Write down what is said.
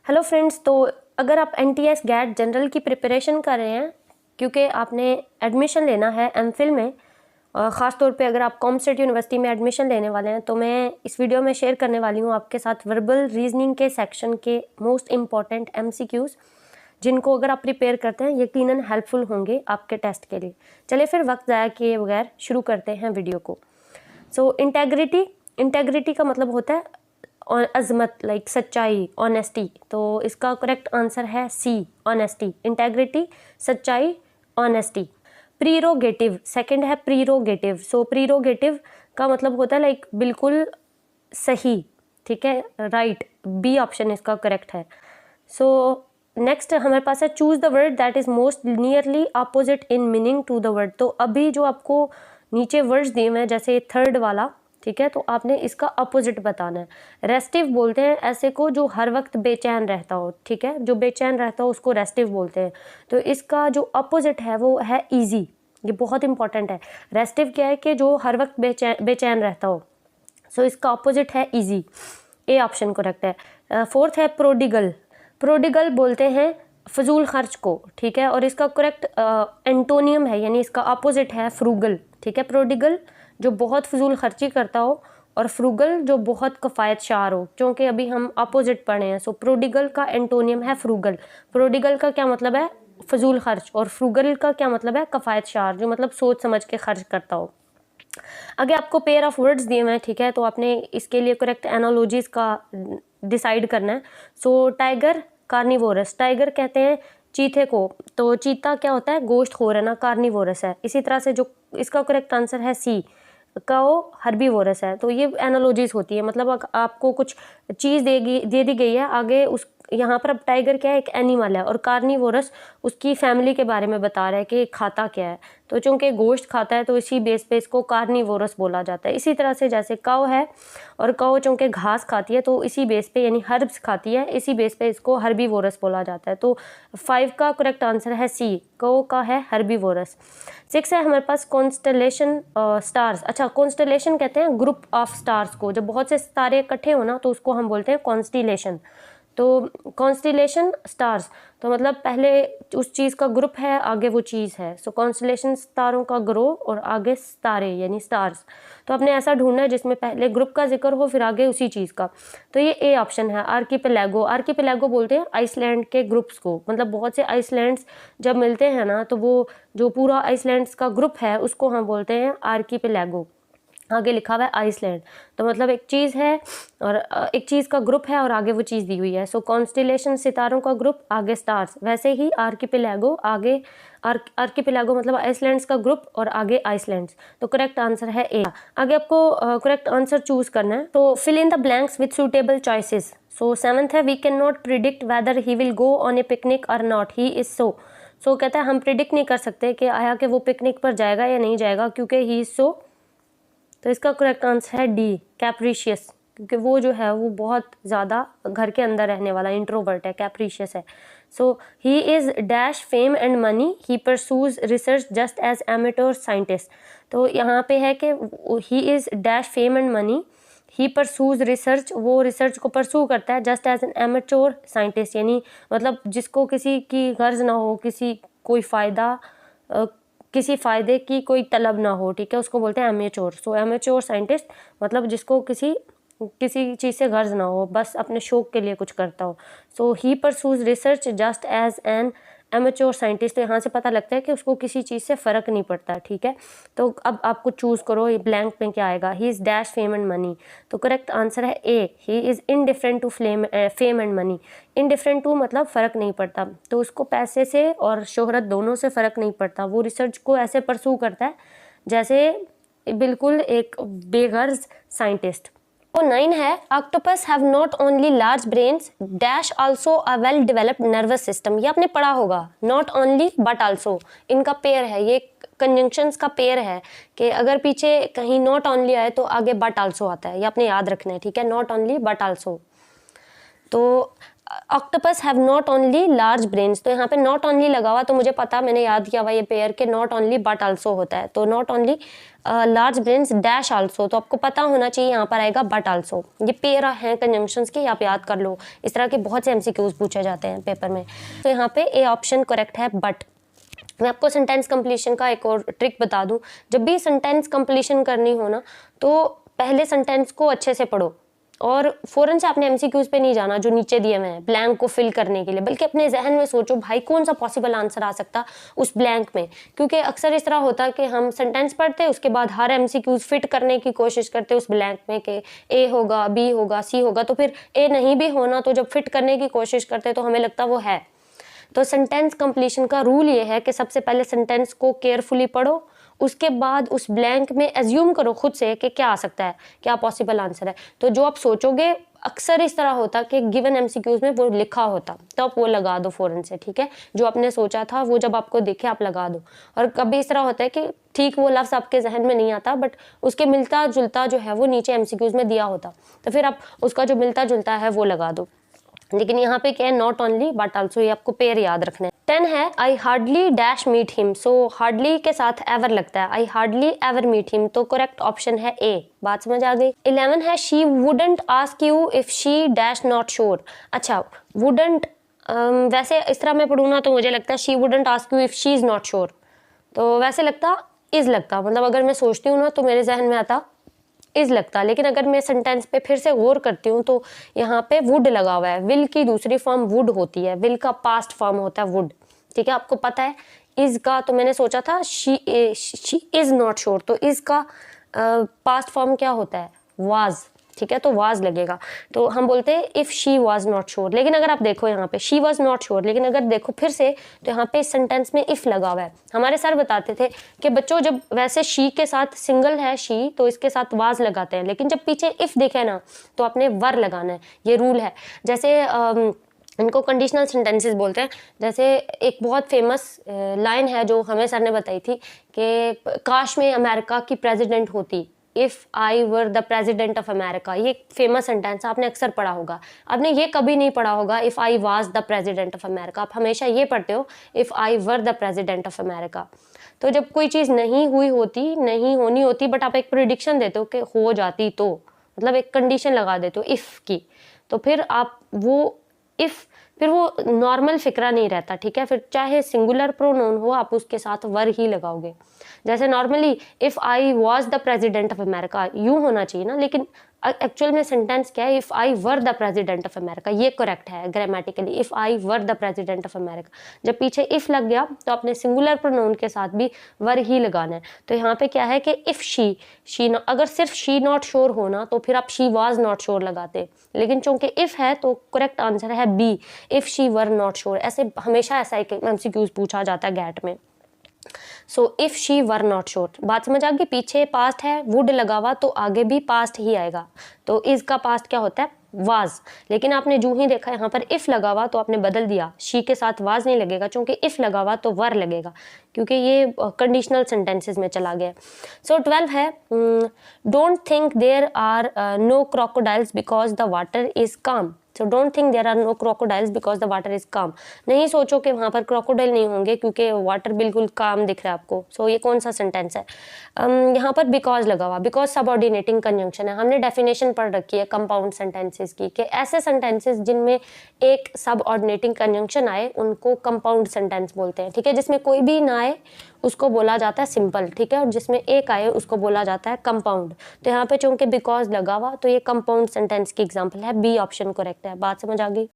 Hello friends, तो अगर आप एनटीएस गैट जनरल की प्रिपरेशन कर रहे हैं क्योंकि आपने एडमिशन लेना है एमफिल में, ख़ास तौर पे अगर आप कॉमस्टेट यूनिवर्सिटी में एडमिशन लेने वाले हैं, तो मैं इस वीडियो में शेयर करने वाली हूँ आपके साथ वर्बल रीजनिंग के सेक्शन के मोस्ट इम्पॉर्टेंट एमसीक्यूज़, जिनको अगर आप प्रिपेयर करते हैं यकीनन हेल्पफुल होंगे आपके टेस्ट के लिए। चलिए फिर वक्त ज़ाया किए बगैर शुरू करते हैं वीडियो को। सो इंटेग्रिटी का मतलब होता है और अजमत, लाइक सच्चाई, ऑनेस्टी। तो इसका करेक्ट आंसर है सी, ऑनेस्टी। इंटेग्रिटी, सच्चाई, ऑनेस्टी। प्रीरोगेटिव, सेकंड है प्रीरोगेटिव। सो प्रीरोगेटिव का मतलब होता है लाइक बिल्कुल सही, ठीक है, राइट। बी ऑप्शन इसका करेक्ट है। सो नेक्स्ट हमारे पास है choose the word that is most nearly opposite in meaning to the word. तो अभी जो आपको नीचे वर्ड्स दिए हुए हैं, जैसे थर्ड वाला, ठीक है, तो आपने इसका अपोजिट बताना है। रेस्टिव बोलते हैं ऐसे को जो हर वक्त बेचैन रहता हो, ठीक है, जो बेचैन रहता हो उसको रेस्टिव बोलते हैं। तो इसका जो अपोजिट है वो है ईजी। ये बहुत इंपॉर्टेंट है। रेस्टिव क्या है कि जो हर वक्त बेचैन रहता हो। सो इसका अपोजिट है ईजी। ए ऑप्शन करेक्ट है। फोर्थ है प्रोडिगल। प्रोडिगल बोलते हैं फजूल खर्च को, ठीक है, और इसका करेक्ट एंटोनियम है, यानी इसका अपोजिट है फ्रूगल, ठीक है। प्रोडिगल जो बहुत फजूल खर्ची करता हो और फ्रूगल जो बहुत कफ़ायतशार हो, क्योंकि अभी हम अपोजिट पढ़े हैं। सो प्रोडिगल का एंटोनियम है फ्रूगल। प्रोडिगल का क्या मतलब है? फजूल खर्च। और फ्रूगल का क्या मतलब है? कफ़ायतशार, जो मतलब सोच समझ के खर्च करता हो। आगे आपको पेयर ऑफ वर्ड्स दिए हुए हैं, ठीक है, तो आपने इसके लिए करेक्ट एनालॉजीज का डिसाइड करना है। सो टाइगर, कार्निवोरस। टाइगर कहते हैं चीते को, तो चीता क्या होता है? गोश्तखोर है ना, कार्निवोरस है। इसी तरह से जो इसका करेक्ट आंसर है सी, काओ हर्बीवोरस है। तो ये एनालॉजीज होती है, मतलब आपको कुछ चीज़ दे दी गई है, आगे उस यहाँ पर अब टाइगर क्या है? एक एनिमल है, और कार्निवोरस उसकी फैमिली के बारे में बता रहा है कि खाता क्या है। तो चूंकि गोश्त खाता है तो इसी बेस पे इसको कार्निवोरस बोला जाता है। इसी तरह से जैसे काऊ है, और काऊ चूंकि घास खाती है तो इसी बेस पे, यानी हर्ब्स खाती है, इसी बेस पे इसको हर्बीवोरस बोला जाता है। तो 5 का करेक्ट आंसर है सी, काऊ का है हर्बीवोरस। 6 है हमारे पास कॉन्स्टलेशन स्टार्स। अच्छा, कॉन्स्टलेशन कहते हैं ग्रुप ऑफ स्टार्स को, जब बहुत से सितारे इकट्ठे हो ना तो उसको हम बोलते हैं कॉन्स्टिलेशन। तो कॉन्स्टिलेशन स्टार्स, तो मतलब पहले उस चीज़ का ग्रुप है, आगे वो चीज़ है। सो कॉन्स्टिलेशन सितारों का ग्रो और आगे सितारे यानी स्टार्स। तो आपने ऐसा ढूंढना है जिसमें पहले ग्रुप का जिक्र हो, फिर आगे उसी चीज़ का। तो ये ए ऑप्शन है, आर्कीपेलागो। आर्कीपेलागो बोलते हैं आइसलैंड के ग्रुप्स को, मतलब बहुत से आइसलैंड्स जब मिलते हैं ना, तो वो जो पूरा आइसलैंड्स का ग्रुप है उसको हम बोलते हैं आर्कीपेलागो। आगे लिखा हुआ है आइसलैंड, तो मतलब एक चीज़ है और एक चीज़ का ग्रुप है और आगे वो चीज़ दी हुई है। सो कॉन्स्टिलेशन सितारों का ग्रुप, आगे स्टार्स। वैसे ही आर्कीपेलागो, आगे आर्कीपेलागो मतलब आइसलैंड्स का ग्रुप और आगे आइसलैंड्स। तो करेक्ट आंसर है ए। आगे आपको करेक्ट आंसर चूज करना है, तो fill in the blanks with suitable choices. So 7th है we can not predict whether he will go on a picnic और नॉट, ही इज सो कहता है हम प्रिडिक्ट नहीं कर सकते कि आया कि वो पिकनिक पर जाएगा या नहीं जाएगा, क्योंकि ही इज सो। तो इसका करेक्ट आंसर है डी, कैप्रिशियस, क्योंकि वो जो है वो बहुत ज़्यादा घर के अंदर रहने वाला इंट्रोवर्ट है, कैप्रिशियस है। So he is dash fame and money, he pursues research just as amateur scientist. तो यहाँ पे है कि he is dash fame and money, he pursues research, वो रिसर्च को परसू करता है, just as an amateur scientist, यानी मतलब जिसको किसी की गर्ज ना हो, किसी फ़ायदे की कोई तलब ना हो, ठीक है, उसको बोलते हैं एमेच्योर। सो एमेच्योर साइंटिस्ट मतलब जिसको किसी चीज़ से गर्ज ना हो, बस अपने शौक के लिए कुछ करता हो। So he pursues research just as an amateur scientist. तो यहाँ से पता लगता है कि उसको किसी चीज़ से फ़र्क नहीं पड़ता, ठीक है। तो अब आपको चूज़ करो, ये ब्लैंक में क्या आएगा? He is dash fame and money. तो करेक्ट आंसर है A, he is indifferent to fame and money. Indifferent to मतलब फ़र्क नहीं पड़ता, तो उसको पैसे से और शोहरत दोनों से फ़र्क नहीं पड़ता। वो रिसर्च को ऐसे परसू करता है जैसे बिल्कुल एक बेगर्ज साइंटिस्ट। तो 9 है octopus have not only large brains dash also a well developed nervous system. ये आपने पढ़ा होगा, नॉट ओनली बट आल्सो, इनका पेयर है, ये कंजंक्शंस का पेयर है कि अगर पीछे कहीं नॉट ओनली आए तो आगे बट आल्सो आता है, ये आपने याद रखना है, ठीक है, नॉट ओनली बट आल्सो। तो octopus have not only large brains, तो यहाँ पे नॉट ओनली लगा हुआ, तो मुझे पता, मैंने याद किया हुआ ये पेयर के नॉट ओनली बट आल्सो होता है, तो not only large brains dash also, तो आपको पता होना चाहिए यहाँ पर आएगा बट आल्सो। ये पेयर हैं कंजंक्शंस के, आप याद कर लो, इस तरह के बहुत से एमसीक्यूज पूछे जाते हैं पेपर में। तो यहाँ पे ए ऑप्शन करेक्ट है बट। मैं आपको सेंटेंस कंप्लीशन का एक और ट्रिक बता दूं, जब भी सेंटेंस कंप्लीशन करनी हो ना, तो पहले सेंटेंस को अच्छे से पढ़ो और फ़ौरन से आपने एमसीक्यूज पे नहीं जाना जो नीचे दिए हुए हैं ब्लैंक को फिल करने के लिए, बल्कि अपने जहन में सोचो भाई कौन सा पॉसिबल आंसर आ सकता उस ब्लैंक में। क्योंकि अक्सर इस तरह होता है कि हम सेंटेंस पढ़ते हैं, उसके बाद हर एमसीक्यूज फिट करने की कोशिश करते हैं उस ब्लैंक में कि ए होगा, बी होगा, सी होगा, तो फिर ए नहीं भी होना, तो जब फिट करने की कोशिश करते हैं तो हमें लगता वो है। तो सेंटेंस कंप्लीशन का रूल ये है कि सबसे पहले सेंटेंस को केयरफुली पढ़ो, उसके बाद उस ब्लैंक में एज्यूम करो खुद से कि क्या आ सकता है, क्या पॉसिबल आंसर है। तो जो आप सोचोगे अक्सर इस तरह होता कि गिवन एमसीक्यूज में वो लिखा होता, तो आप वो लगा दो फ़ौरन से, ठीक है। जो आपने सोचा था वो जब आपको दिखे आप लगा दो। और कभी इस तरह होता है कि ठीक वो लफ्ज़ आपके जहन में नहीं आता, बट उसके मिलता जुलता जो है वो नीचे एमसीक्यूज में दिया होता, तो फिर आप उसका जो मिलता जुलता है वो लगा दो। लेकिन यहाँ पे क्या है, नॉट ओनली बट आल्सो, ये आपको पेयर याद रखना है। 10 है I hardly dash meet him, so hardly के साथ एवर लगता है, I hardly ever meet him, तो करेक्ट ऑप्शन है ए। बात समझ आ गई। 11 है she wouldn't ask you if she dash not sure. अच्छा, वुडंट वैसे इस तरह मैं पढ़ूँ ना तो मुझे लगता है she wouldn't ask you if she is not sure, तो वैसे लगता इज़ लगता, मतलब अगर मैं सोचती हूँ ना तो मेरे जहन में आता इज लगता। लेकिन अगर मैं सेंटेंस पे फिर से गौर करती हूँ तो यहाँ पे वुड लगा हुआ है, विल की दूसरी फॉर्म वुड होती है, विल का पास्ट फॉर्म होता है वुड, ठीक है, आपको पता है। इज का तो मैंने सोचा था शी इज नॉट श्योर, तो इज का पास्ट फॉर्म क्या होता है, वाज, ठीक है, तो वाज लगेगा, तो हम बोलते हैं if she was not sure. लेकिन अगर आप देखो यहाँ पे शी वाज नॉट श्योर, लेकिन अगर देखो फिर से तो यहाँ पे इस सेंटेंस में इफ लगा हुआ है। हमारे सर बताते थे कि बच्चों जब वैसे शी के साथ सिंगल है शी तो इसके साथ वाज लगाते हैं, लेकिन जब पीछे इफ दिखे ना तो आपने वर लगाना है, ये रूल है। जैसे इनको कंडीशनल सेंटेंसेस बोलते हैं। जैसे एक बहुत फेमस लाइन है जो हमें सर ने बताई थी कि काश में अमेरिका की प्रेसिडेंट होती, if I were the president of America, ये फेमस सेंटेंस आपने अक्सर पढ़ा होगा। आपने ये कभी नहीं पढ़ा होगा if I was the president of America, आप हमेशा ये पढ़ते हो if I were the president of America. तो जब कोई चीज़ नहीं हुई होती, नहीं होनी होती, बट आप एक प्रिडिक्शन देते हो कि हो जाती, तो मतलब एक कंडीशन लगा देते हो इफ़ की, तो फिर आप वो इफ़ फिर वो नॉर्मल फिक्रा नहीं रहता, ठीक है। फिर चाहे सिंगुलर प्रोनाउन हो आप उसके साथ वर ही लगाओगे। जैसे normally if I was the president of America यूँ होना चाहिए ना, लेकिन एक्चुअल में सेंटेंस क्या है, if I were the president of America, ये करेक्ट है grammatically, if I were the president of America. जब पीछे इफ़ लग गया तो अपने सिंगुलर प्रोनाउन के साथ भी वर ही लगाना है। तो यहाँ पे क्या है कि इफ़ शी अगर सिर्फ शी नॉट श्योर होना तो फिर आप शी वाज नॉट श्योर लगाते, लेकिन चूंकि इफ़ है तो करेक्ट आंसर है B, if she were not sure. ऐसे हमेशा ऐसा एक एमसीक्यूज पूछा जाता है गैट में। So if she were not sure, बात समझ आ गई। पीछे पास्ट है, वुड लगा हुआ, तो आगे भी पास्ट ही आएगा। तो इज का पास्ट क्या होता है, वाज। लेकिन आपने जो ही देखा यहाँ पर इफ़ लगा हुआ तो आपने बदल दिया, शी के साथ वाज नहीं लगेगा, क्योंकि इफ़ लगा हुआ तो वर लगेगा, क्योंकि ये कंडीशनल सेंटेंसेस में चला गया। सो 12 है don't think there are no crocodiles because the water is calm. So don't think there are no crocodiles because the water is calm. नहीं सोचो कि वहाँ पर क्रोकोडाइल नहीं होंगे क्योंकि वाटर बिल्कुल काम दिख रहा है आपको। सो ये कौन सा सेंटेंस है, यहाँ पर बिकॉज लगा हुआ, बिकॉज सबऑर्डिनेटिंग कंजंक्शन है। हमने डेफिनेशन पढ़ रखी है कंपाउंड सेंटेंसेस की कि ऐसे सेंटेंसेस जिनमें एक सबऑर्डिनेटिंग कंजंक्शन आए उनको कंपाउंड सेंटेंस बोलते हैं, ठीक है। जिसमें कोई भी ना आए उसको बोला जाता है सिंपल, ठीक है, और जिसमें एक आए उसको बोला जाता है कंपाउंड। तो यहाँ पे चूंकि बिकॉज लगा हुआ तो ये कंपाउंड सेंटेंस की एग्जांपल है, बी ऑप्शन करेक्ट है। बात समझ आ गई।